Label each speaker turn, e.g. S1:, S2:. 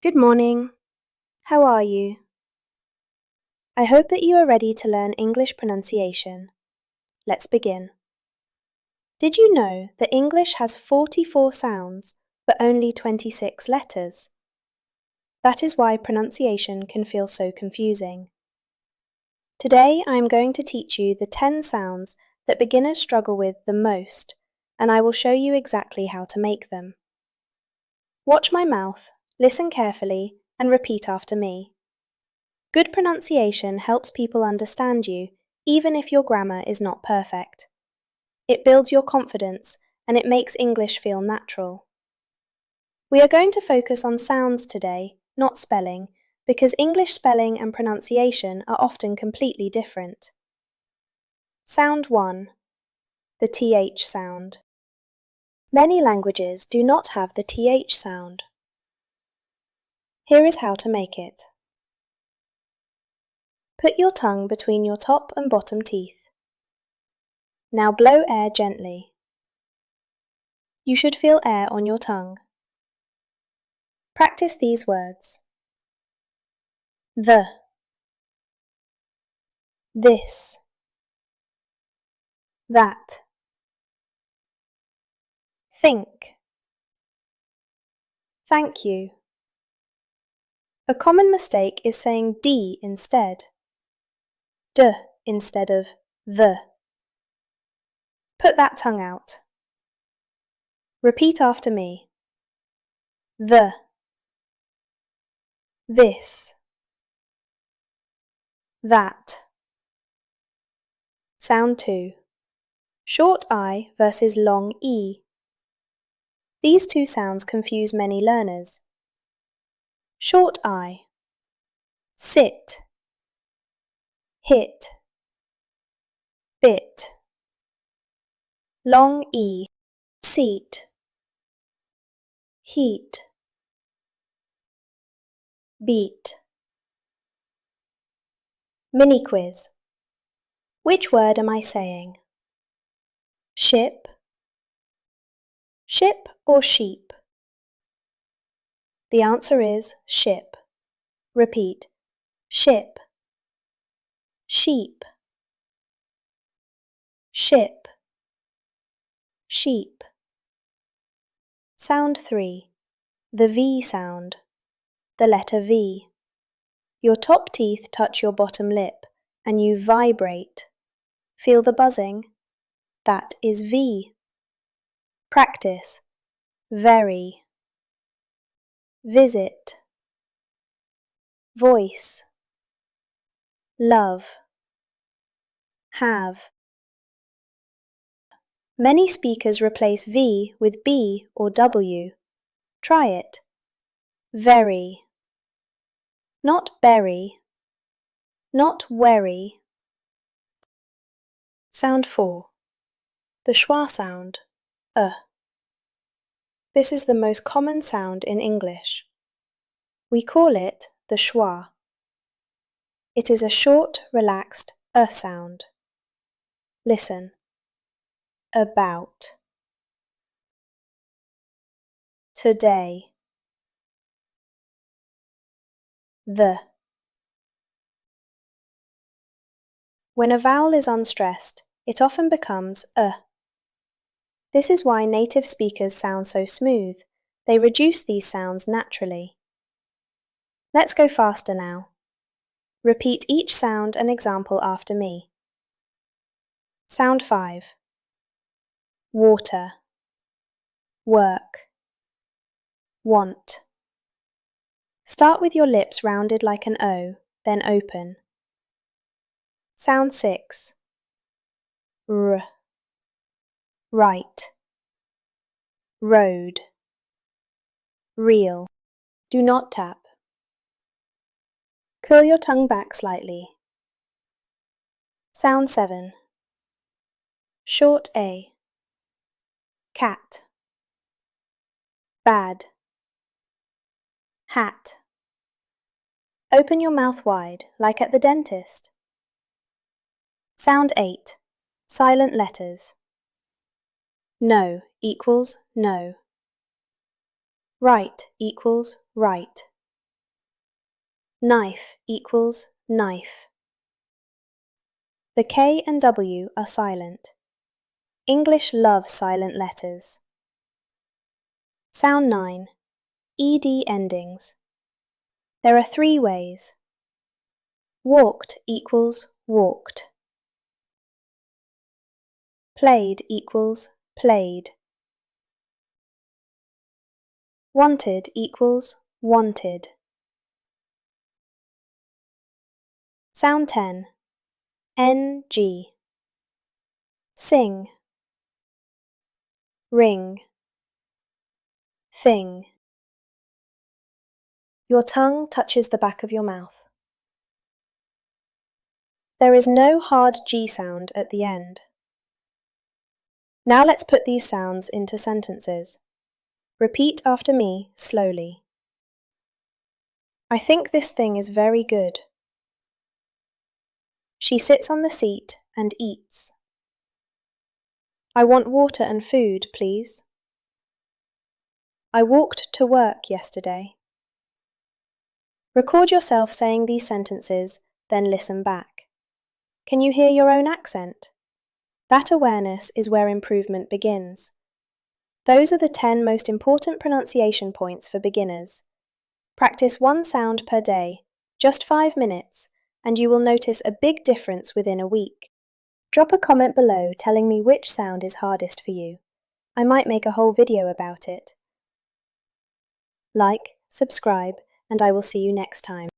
S1: Good morning. How are you? I hope that you are ready to learn English pronunciation. Let's begin. Did you know that English has 44 sounds but only 26 letters? That is why pronunciation can feel so confusing. Today I am going to teach you the 10 sounds that beginners struggle with the most, and I will show you exactly how to make them. Watch my mouth, listen carefully, and repeat after me. Good pronunciation helps people understand you, even if your grammar is not perfect. It builds your confidence and it makes English feel natural. We are going to focus on sounds today, not spelling, because English spelling and pronunciation are often completely different. Sound 1. The TH sound. Many languages do not have the TH sound. Here is how to make it. Put your tongue between your top and bottom teeth. Now blow air gently. You should feel air on your tongue. Practice these words. The, this, that. Think. Thank you. A common mistake is saying D instead. D instead of the. Put that tongue out. Repeat after me. The, this, that. Sound 2. Short I versus long E. These two sounds confuse many learners. Short I. Sit. Hit. Bit. Long E. Seat. Heat. Beat. Mini quiz. Which word am I saying? Ship? Ship or sheep? The answer is ship. Repeat. Ship. Sheep. Ship. Sheep. Sound 3. The V sound. The letter V. Your top teeth touch your bottom lip and you vibrate. Feel the buzzing? That is V. Practice. Very. Visit. Voice. Love. Have. Many speakers replace V with B or W. Try it. Very. Not berry. Not werry. Sound 4. The schwa sound. This is the most common sound in English. We call it the schwa. It is a short, relaxed sound. Listen. About. Today. The. When a vowel is unstressed, it often becomes This is why native speakers sound so smooth. They reduce these sounds naturally. Let's go faster now. Repeat each sound and example after me. Sound 5. Water. Work. Want. Start with your lips rounded like an O, then open. Sound 6. R. Right. Road. Real. Do not tap. Curl your tongue back slightly. Sound 7. Short A. Cat. Bad. Hat. Open your mouth wide, like at the dentist. Sound 8. Silent letters. No equals no. Right equals right. Knife equals knife. The K and W are silent. English loves silent letters. Sound 9. ED endings. There are 3 ways. Walked equals walked. Played equals played. Wanted equals wanted. Sound 10. NG. Sing. Ring. Thing. Your tongue touches the back of your mouth. There is no hard G sound at the end. Now let's put these sounds into sentences. Repeat after me slowly. I think this thing is very good. She sits on the seat and eats. I want water and food, please. I walked to work yesterday. Record yourself saying these sentences, then listen back. Can you hear your own accent? That awareness is where improvement begins. Those are the 10 most important pronunciation points for beginners. Practice one sound per day, just 5 minutes, and you will notice a big difference within a week. Drop a comment below telling me which sound is hardest for you. I might make a whole video about it. Like, subscribe, and I will see you next time.